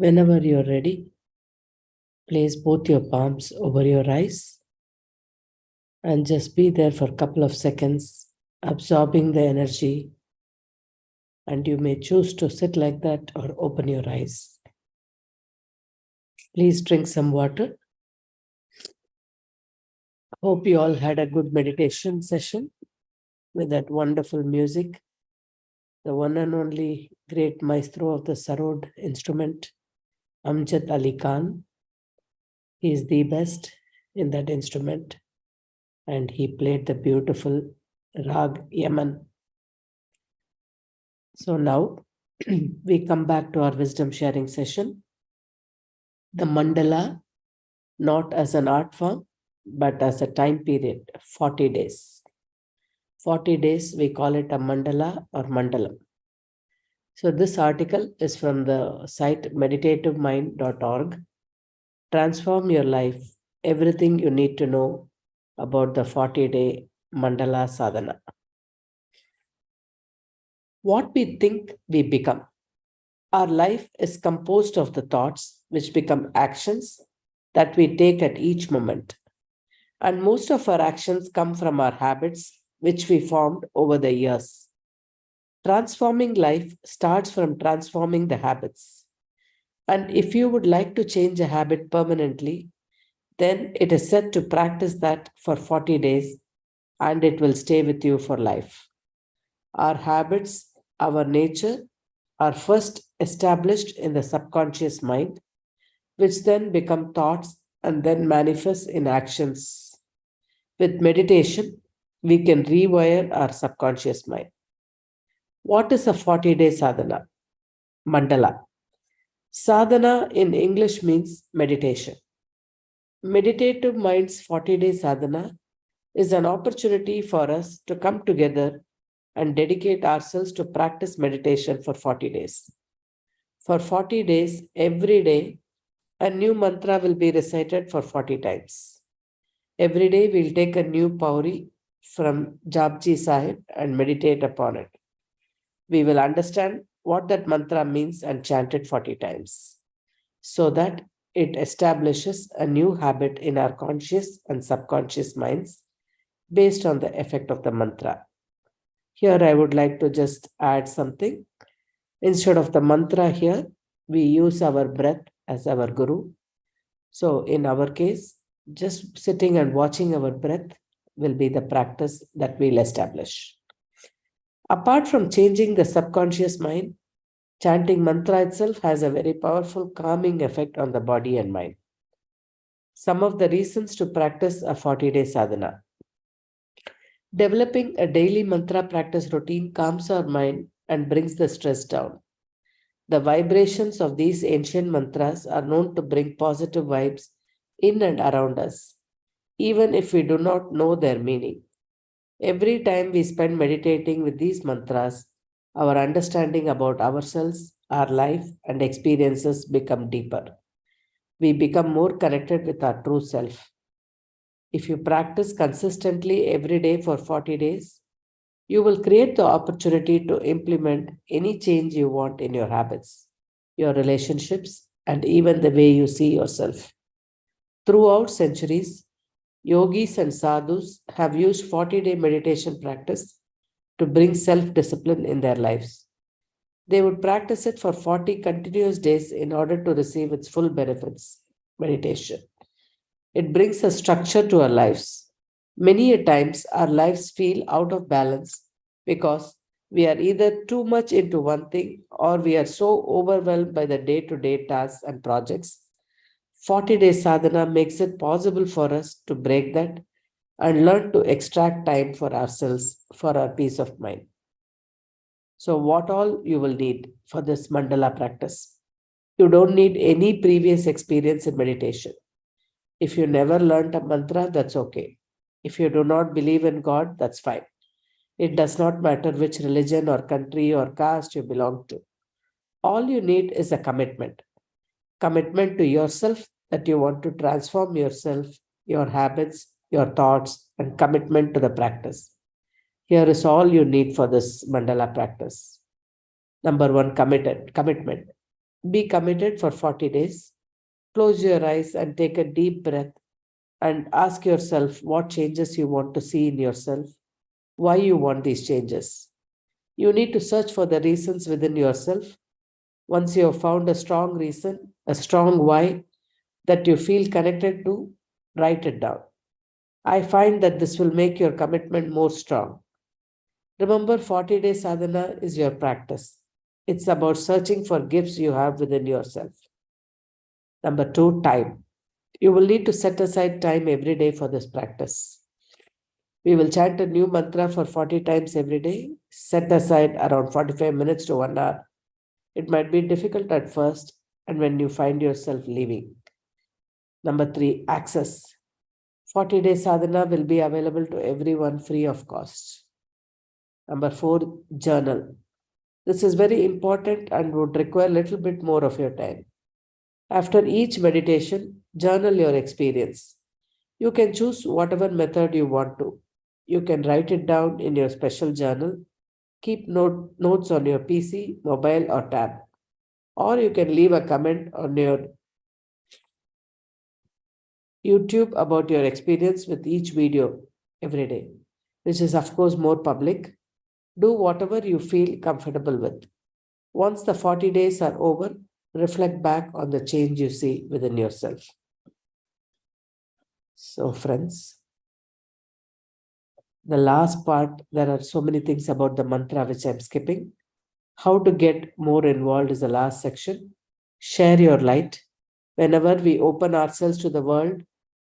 Whenever you're ready, place both your palms over your eyes and just be there for a couple of seconds, absorbing the energy. And you may choose to sit like that or open your eyes. Please drink some water. Hope you all had a good meditation session with that wonderful music. The one and only great maestro of the sarod instrument, Amjad Ali Khan. He is the best in that instrument, and he played the beautiful Rag Yaman. So now we come back to our wisdom sharing session. The mandala, not as an art form, but as a time period, 40 days. 40 days, we call it a mandala or mandalam. So this article is from the site meditativemind.org. Transform your life, everything you need to know about the 40-day mandala sadhana. What we think, we become. Our life is composed of the thoughts which become actions that we take at each moment. And most of our actions come from our habits which we formed over the years. Transforming life starts from transforming the habits. And if you would like to change a habit permanently, then it is said to practice that for 40 days and it will stay with you for life. Our habits, our nature, are first established in the subconscious mind, which then become thoughts and then manifest in actions. With meditation, we can rewire our subconscious mind. What is a 40-day sadhana? Mandala. Sadhana in English means meditation. Meditative Mind's 40-day sadhana is an opportunity for us to come together and dedicate ourselves to practice meditation for 40 days. For 40 days, every day, a new mantra will be recited for 40 times. Every day, we'll take a new pauri from Japji Sahib and meditate upon it. We will understand what that mantra means and chant it 40 times so that it establishes a new habit in our conscious and subconscious minds based on the effect of the mantra. Here, I would like to just add something. Instead of the mantra here, we use our breath as our guru. So in our case, just sitting and watching our breath will be the practice that we'll establish. Apart from changing the subconscious mind, chanting mantra itself has a very powerful calming effect on the body and mind. Some of the reasons to practice a 40-day sadhana. Developing a daily mantra practice routine calms our mind and brings the stress down. The vibrations of these ancient mantras are known to bring positive vibes in and around us, even if we do not know their meaning. Every time we spend meditating with these mantras, our understanding about ourselves, our life, and experiences become deeper. We become more connected with our true self. If you practice consistently every day for 40 days, you will create the opportunity to implement any change you want in your habits, your relationships, and even the way you see yourself. Throughout centuries, yogis and sadhus have used 40-day meditation practice to bring self-discipline in their lives. They would practice it for 40 continuous days in order to receive its full benefits. Meditation. It brings a structure to our lives. Many a times our lives feel out of balance because we are either too much into one thing or we are so overwhelmed by the day-to-day tasks and projects. 40-day sadhana makes it possible for us to break that and learn to extract time for ourselves, for our peace of mind. So what all you will need for this mandala practice? You don't need any previous experience in meditation. If you never learned a mantra, that's okay. If you do not believe in God, that's fine. It does not matter which religion or country or caste you belong to. All you need is a commitment. Commitment to yourself that you want to transform yourself, your habits, your thoughts, and commitment to the practice. Here is all you need for this mandala practice. Number one, commitment. Be committed for 40 days. Close your eyes and take a deep breath and ask yourself what changes you want to see in yourself, why you want these changes. You need to search for the reasons within yourself. Once you have found a strong reason, a strong why that you feel connected to, write it down. I find that this will make your commitment more strong. Remember, 40 day sadhana is your practice. It's about searching for gifts you have within yourself. Number two, time. You will need to set aside time every day for this practice. We will chant a new mantra for 40 times every day. Set aside around 45 minutes to 1 hour. It might be difficult at first and when you find yourself leaving. Number three, access. 40 day sadhana will be available to everyone free of cost. Number four, journal. This is very important and would require a little bit more of your time. After each meditation, journal your experience. You can choose whatever method you want to. You can write it down in your special journal, keep notes on your PC, mobile, or tab, or you can leave a comment on your YouTube about your experience with each video every day, which is, of course, more public. Do whatever you feel comfortable with. Once the 40 days are over, reflect back on the change you see within yourself. So, friends, the last part, there are so many things about the mantra which I'm skipping. How to get more involved is the last section. Share your light. Whenever we open ourselves to the world,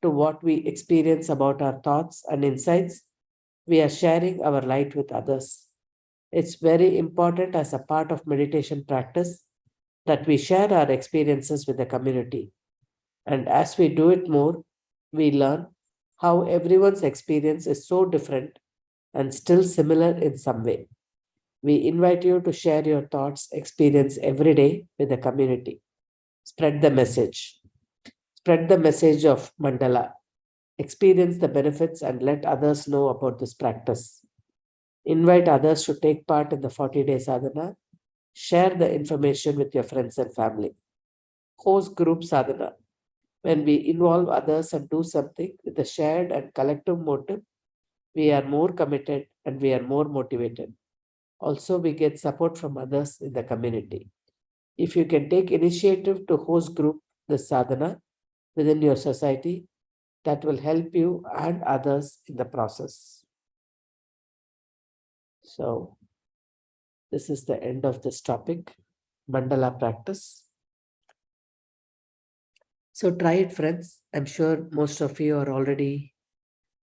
to what we experience about our thoughts and insights, we are sharing our light with others. It's very important as a part of meditation practice that we share our experiences with the community. And as we do it more, we learn how everyone's experience is so different and still similar in some way. We invite you to share your thoughts, experience every day with the community. Spread the message. Spread the message of Mandala. Experience the benefits and let others know about this practice. Invite others to take part in the 40 day sadhana. Share the information with your friends and family. Host group sadhana. When we involve others and do something with a shared and collective motive, we are more committed and we are more motivated. Also, we get support from others in the community. If you can take initiative to host group the sadhana within your society, that will help you and others in the process. So, this is the end of this topic, Mandala practice. So try it, friends. I'm sure most of you are already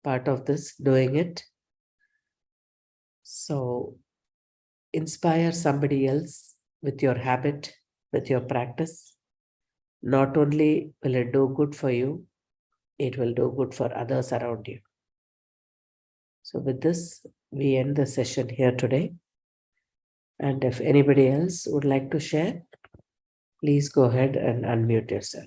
part of this, doing it. So inspire somebody else with your habit, with your practice. Not only will it do good for you, it will do good for others around you. So with this, we end the session here today. And if anybody else would like to share, please go ahead and unmute yourself.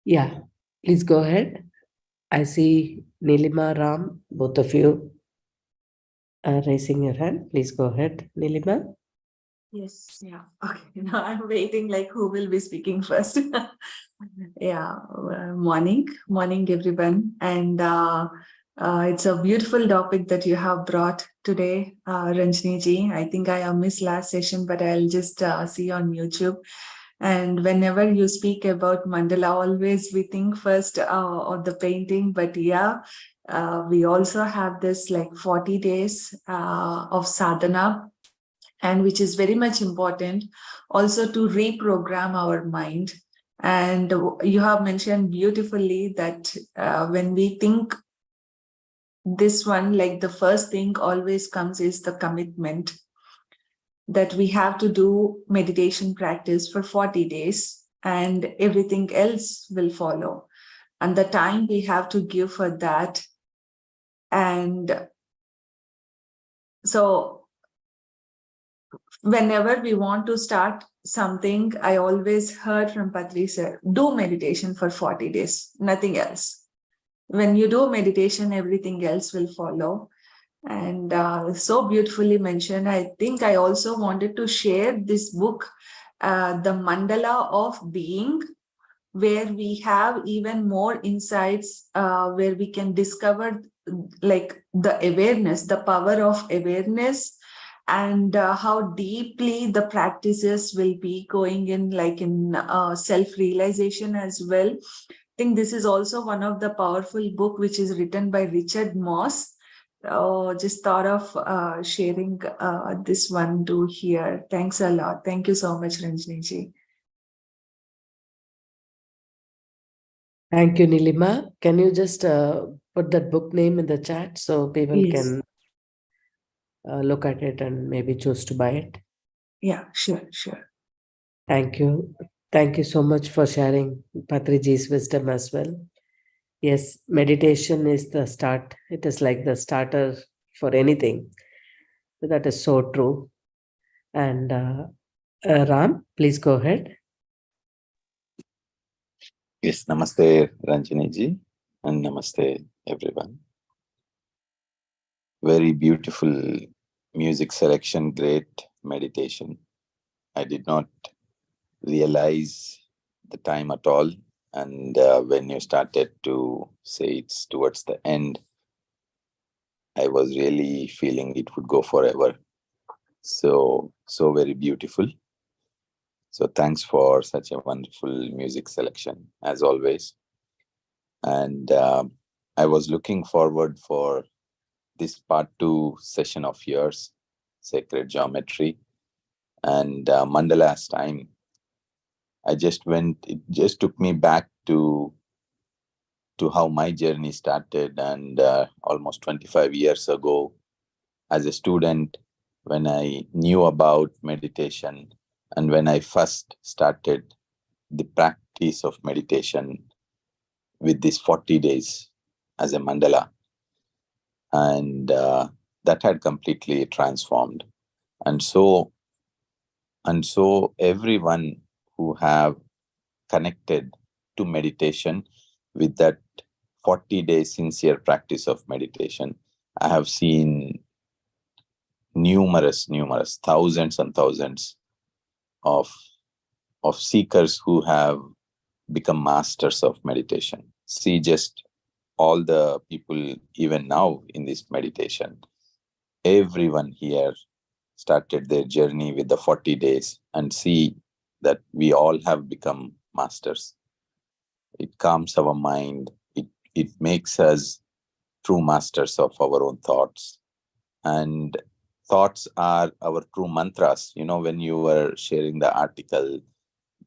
Yeah, please go ahead. I see Nilima, Ram, both of you are raising your hand. Please go ahead, Nilima. Yes, yeah. Okay, now I'm waiting like who will be speaking first. Yeah, morning everyone. And it's a beautiful topic that you have brought today, Ranjini ji. I think I have missed last session, but I'll just see on YouTube. And whenever you speak about mandala, always we think first of the painting, but yeah, we also have this like 40 days of sadhana, and which is very much important also to reprogram our mind. And you have mentioned beautifully that when we think this one, like the first thing always comes is the commitment that we have to do meditation practice for 40 days and everything else will follow. And the time we have to give for that And so whenever we want to start something, I always heard from Patri sir, do meditation for 40 days, nothing else. When you do meditation, everything else will follow. And so beautifully mentioned. I think I also wanted to share this book, The Mandala of Being, where we have even more insights, where we can discover like the awareness, the power of awareness, and how deeply the practices will be going in, like in self-realization as well. I think this is also one of the powerful book which is written by Richard Moss. Just thought of sharing this one too here. Thanks a lot. Thank you so much, Ranjini ji. Thank you, Nilima. Can you just put that book name in the chat so people Yes. can look at it and maybe choose to buy it? Yeah, sure. Thank you. Thank you so much for sharing Patriji's wisdom as well. Yes, meditation is the start. It is like the starter for anything. That is so true. And Ram, please go ahead. Yes, namaste Ranjini ji and namaste everyone. Very beautiful music selection, great meditation. I did not realize the time at all. And when you started to say it's towards the end, I was really feeling it would go forever. So very beautiful. So thanks for such a wonderful music selection, as always. And I was looking forward for this part 2 session of yours, Sacred Geometry. And Mandala's time, it just took me back to how my journey started. And almost 25 years ago, as a student, when I knew about meditation and when I first started the practice of meditation with these 40 days as a mandala. And that had completely transformed. And so everyone who have connected to meditation with that 40-day sincere practice of meditation, I have seen numerous thousands and thousands of seekers who have become masters of meditation. See just all the people even now in this meditation, everyone here started their journey with the 40 days, and see that we all have become masters. It calms our mind. It makes us true masters of our own thoughts. And thoughts are our true mantras. You know, when you were sharing the article,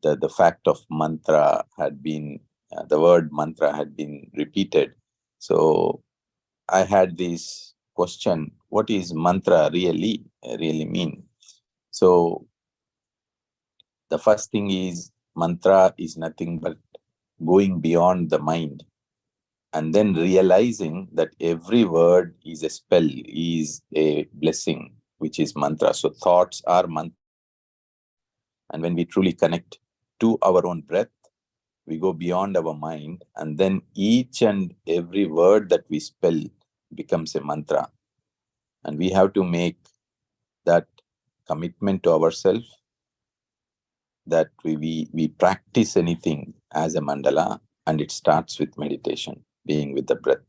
the fact of mantra had been, the word mantra had been repeated. So I had this question, what is mantra really mean? So the first thing is, mantra is nothing but going beyond the mind and then realizing that every word is a spell, is a blessing, which is mantra. So thoughts are mantra. And when we truly connect to our own breath, we go beyond our mind, and then each and every word that we spell becomes a mantra. And we have to make that commitment to ourselves, that we practice anything as a mandala, and it starts with meditation, being with the breath.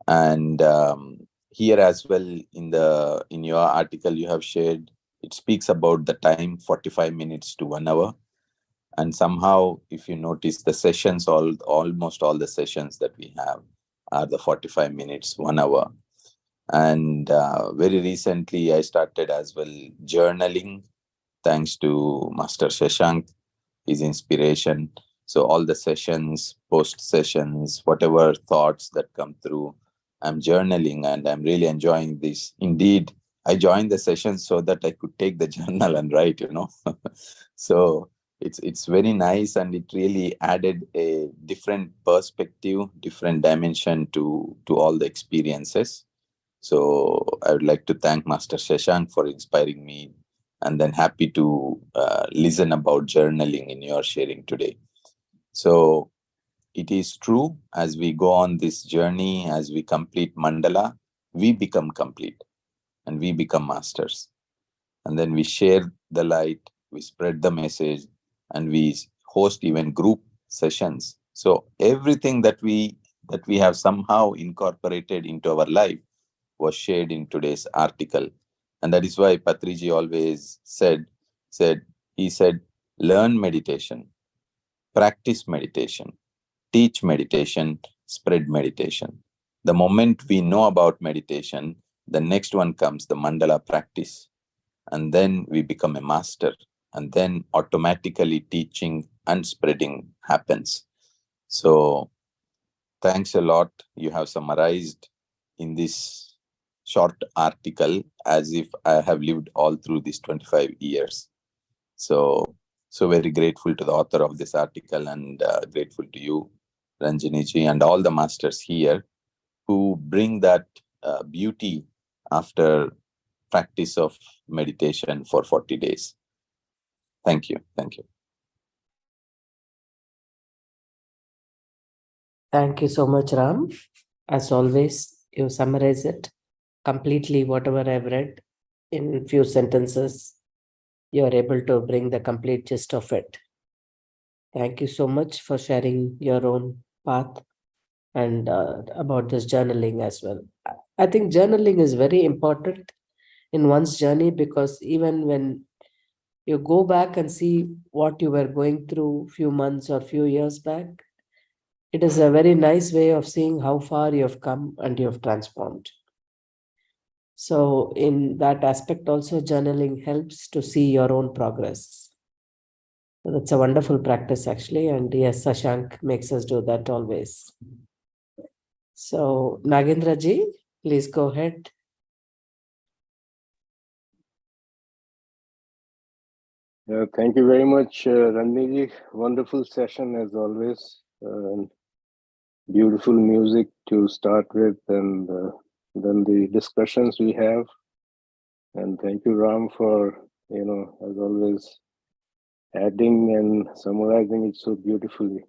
And here as well, in your article you have shared, it speaks about the time 45 minutes to 1 hour. And somehow, if you notice, the sessions, almost all the sessions that we have are the 45 minutes, 1 hour. And very recently I started as well journaling, thanks to Master Shashank, his inspiration. So all the sessions, post sessions, whatever thoughts that come through, I'm journaling, and I'm really enjoying this. Indeed, I joined the sessions so that I could take the journal and write, So it's very nice, and it really added a different perspective, different dimension to all the experiences. So I would like to thank Master Shashank for inspiring me, and then happy to listen about journaling in your sharing today. So it is true, as we go on this journey, as we complete mandala, we become complete and we become masters. And then we share the light, we spread the message, and we host even group sessions. So everything that we have somehow incorporated into our life was shared in today's article. And that is why Patriji always said he said, learn meditation, practice meditation, teach meditation, spread meditation. The moment we know about meditation, the next one comes the mandala practice. And then we become a master. And then automatically teaching and spreading happens. So thanks a lot. You have summarized in this short article as if I have lived all through these 25 years. So very grateful to the author of this article, and grateful to you, Ranjaniji, and all the masters here who bring that beauty after practice of meditation for 40 days. Thank you. Thank you. Thank you so much, Ram. As always, you summarize it completely, whatever I've read, in few sentences. You are able to bring the complete gist of it. Thank you so much for sharing your own path and about this journaling as well. I think journaling is very important in one's journey, because even when you go back and see what you were going through few months or few years back, it is a very nice way of seeing how far you have come and you have transformed. So in that aspect also, journaling helps to see your own progress. So that's a wonderful practice actually, and yes, Sashank makes us do that always. So Nagendra ji, please go ahead. Thank you very much, Ranjini. Wonderful session as always. Beautiful music to start with, and then the discussions we have. And thank you, Ram, for, as always, adding and summarizing it so beautifully.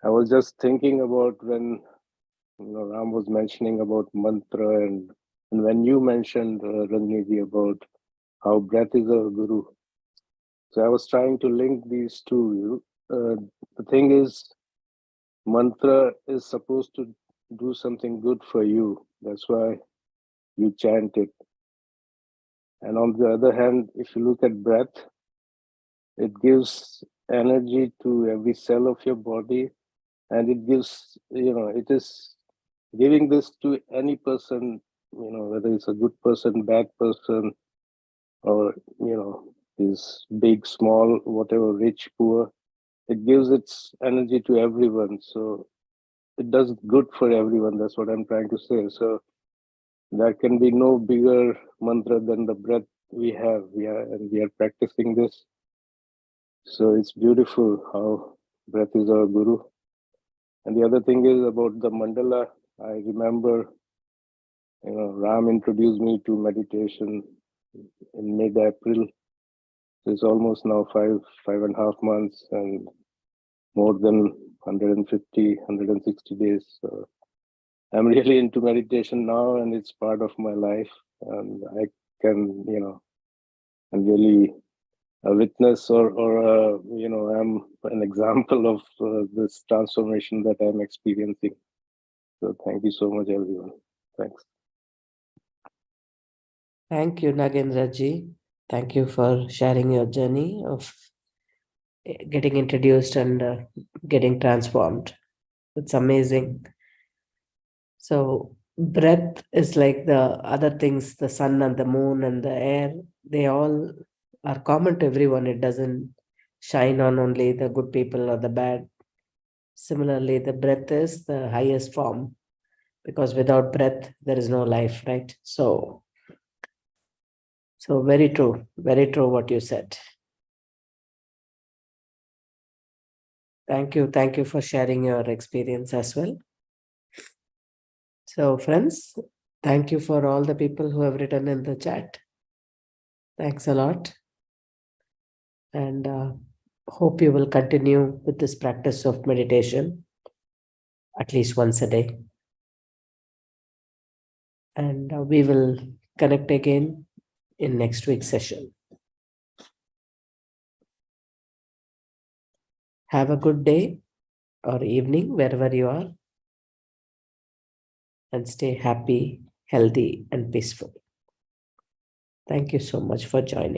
I was just thinking about when Ram was mentioning about mantra, and when you mentioned, Ranjini, about how breath is our guru. So I was trying to link these two. The thing is, mantra is supposed to do something good for you. That's why you chant it. And on the other hand, if you look at breath, it gives energy to every cell of your body, and it gives, it is giving this to any person, whether it's a good person, bad person, or, is big, small, whatever, rich, poor. It gives its energy to everyone. So it does good for everyone. That's what I'm trying to say. So there can be no bigger mantra than the breath we have. We are practicing this. So it's beautiful how breath is our guru. And the other thing is about the mandala. I remember, Ram introduced me to meditation in mid-April. It's almost now 5.5 months, and more than 150, 160 days. So I'm really into meditation now, and it's part of my life. And I can, I'm really a witness, or I'm an example of this transformation that I'm experiencing. So thank you so much, everyone. Thanks. Thank you, Nagendra ji. Thank you for sharing your journey of getting introduced and getting transformed. It's amazing. So breath is like the other things, the sun and the moon and the air, they all are common to everyone. It doesn't shine on only the good people or the bad. Similarly, the breath is the highest form, because without breath, there is no life, right? So very true what you said. Thank you. Thank you for sharing your experience as well. So, friends, thank you for all the people who have written in the chat. Thanks a lot. And hope you will continue with this practice of meditation at least once a day. And we will connect again in next week's session. Have a good day or evening wherever you are. And stay happy, healthy, and peaceful. Thank you so much for joining.